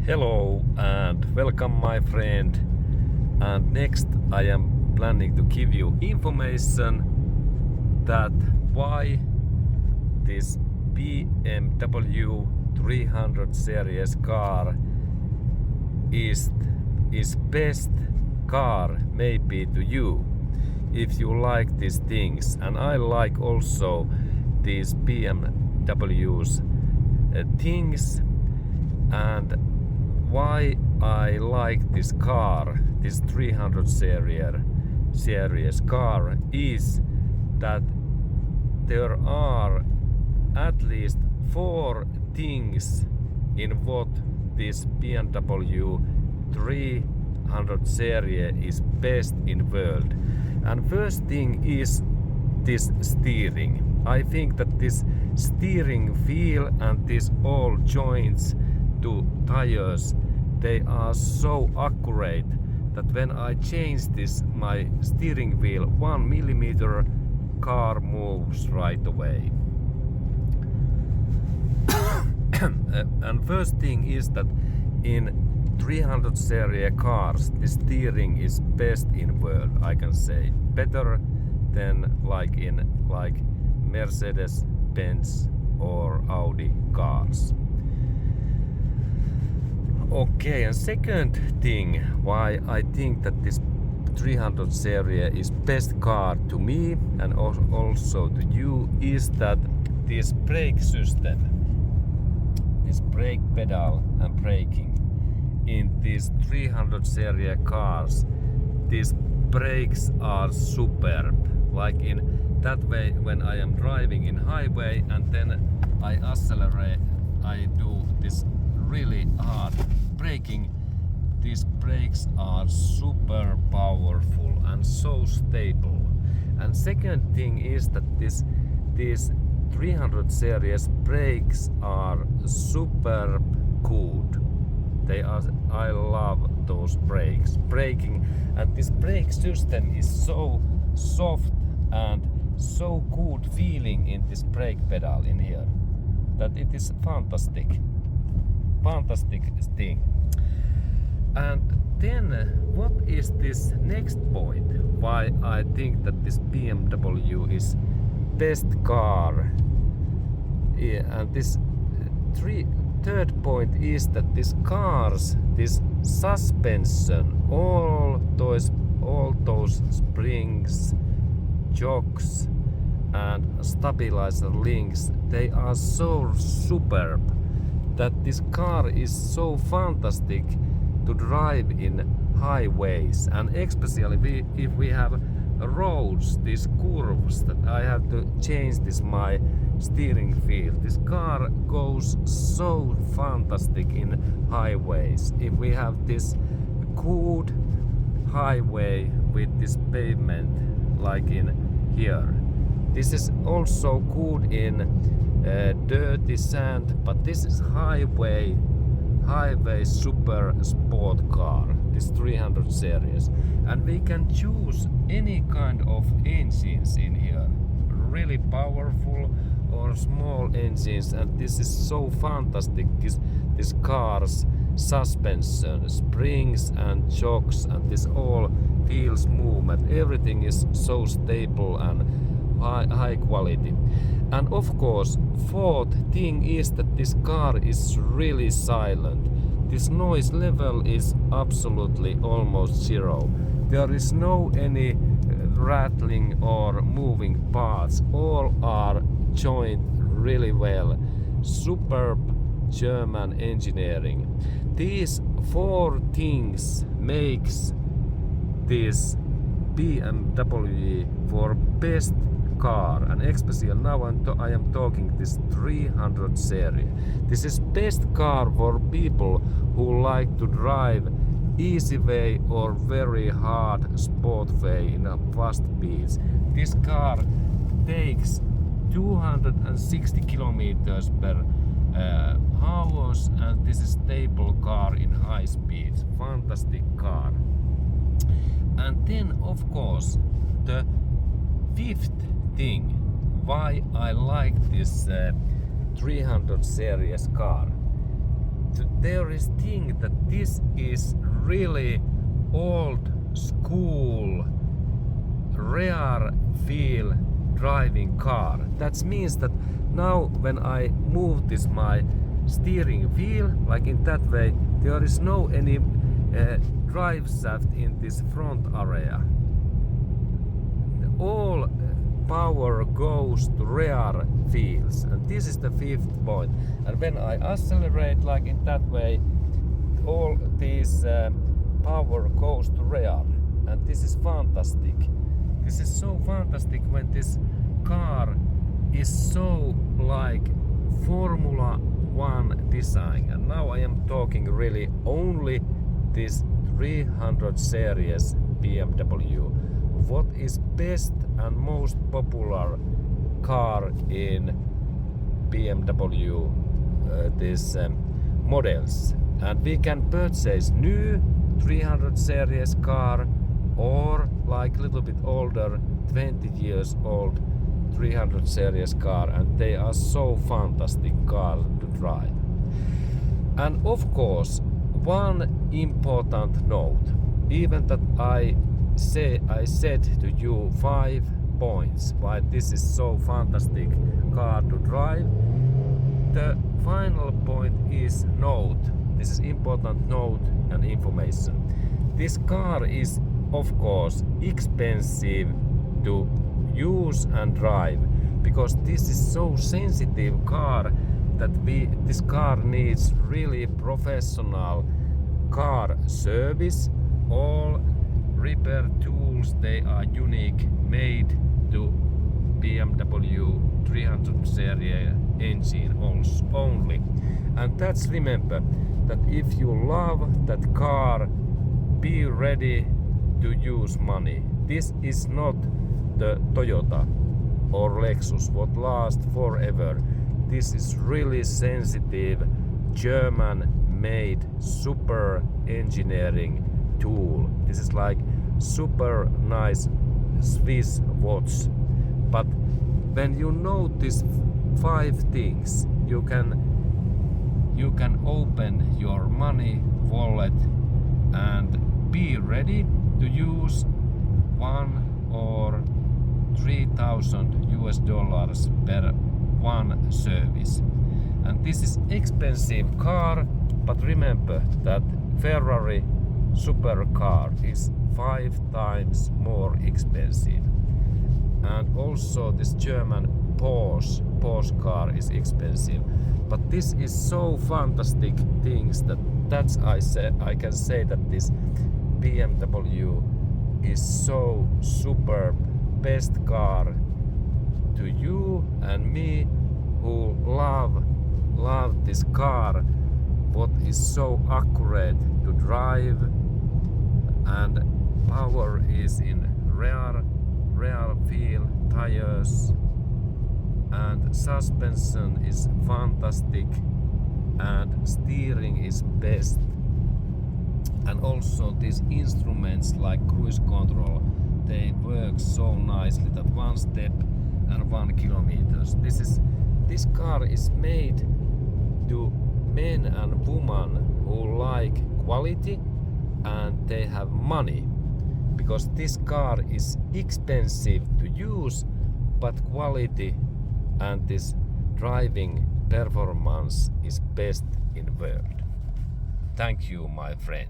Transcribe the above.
Hello and welcome my friend, and next I am planning to give you information that why this BMW 300 series car is best car maybe to you if you like these things, and I like also these BMW's things. And why I like this car, this 300 series car, is that there are at least 4 things in what this BMW 300 series is best in world. And first thing is this steering. I think that this steering wheel and these all joints to tires, they are so accurate that when I change this my steering wheel 1 millimeter, car moves right away. And first thing is that in 300 series cars the steering is best in world, I can say, better than like Mercedes, Benz or Audi cars. Okay, and second thing why I think that this 300 series is best car to me and also to you is that this brake system, this brake pedal and braking in these 300 series cars, these brakes are superb. Like in that way, when I am driving in highway and then I accelerate, I do this really hard braking, these brakes are super powerful and so stable. And second thing is that these 300 series brakes are super good. They are, I love those brakes, braking, and this brake system is so soft and so good feeling in this brake pedal in here that it is fantastic thing. And then what is this next point why I think that this BMW is best car? Yeah, and this third point is that these cars, this suspension, all those springs, shocks and stabilizer links, they are so superb that this car is so fantastic to drive in highways, and especially if we have roads, these curves, that I have to change this my steering wheel. This car goes so fantastic in highways. If we have this good highway with this pavement like in here, this is also good in dirty sand, but this is highway super sport car, this 300 series, and we can choose any kind of engines in here, really powerful or small engines, and this is so fantastic. This car's suspension, springs and shocks, and this all wheels movement, everything is so stable and high quality. And of course, fourth thing is that this car is really silent. This noise level is absolutely almost zero. There is no any rattling or moving parts. All are joined really well. Superb German engineering. These 4 things makes this BMW for best car, and especially now I am talking this 300 series. This is best car for people who like to drive easy way or very hard sport way in a fast speeds. This car takes 260 kilometers per hours, and this is stable car in high speeds. Fantastic car. And then of course the fifth thing why I like this 300 series car. There is thing that this is really old school, rare feel driving car. That means that now when I move this my steering wheel like in that way, there is no any drive shaft in this front area. All power goes to rear wheels, and this is the fifth point. And when I accelerate like in that way, all this power goes to rear, and this is fantastic. This is so fantastic when this car is so like Formula 1 design. And now I am talking really only this 300 series BMW. What is best and most popular car in BMW these models, and we can purchase new 300 series car or like little bit older 20 years old 300 series car, and they are so fantastic cars to drive. And of course, one important note, even that I said to you 5 points why this is so fantastic car to drive. The final point is note. This is important note and information. This car is of course expensive to use and drive, because this is so sensitive car that this car needs really professional car service. All repair tools, they are unique, made to BMW 300 series engine only. And that's, remember that if you love that car, be ready to use money. This is not the Toyota or Lexus what lasts forever. This is really sensitive German made super engineering tool. This is like super nice Swiss watch. But when you know these 5 things, you can open your money wallet and be ready to use $1,000 or $3,000 per one service. And this is expensive car, but remember that Ferrari supercar is 5 times more expensive. And also this German Porsche car is expensive. But this is so fantastic things that's I can say that this BMW is so superb, best car to you and me who love this car, what is so accurate to drive, and power is in rear wheel tires, and suspension is fantastic, and steering is best. And also these instruments like cruise control, they work so nicely that 1 step and 1 kilometers. This car is made to men and women who like quality and they have money, because this car is expensive to use, but quality and this driving performance is best in the world. Thank you, my friend.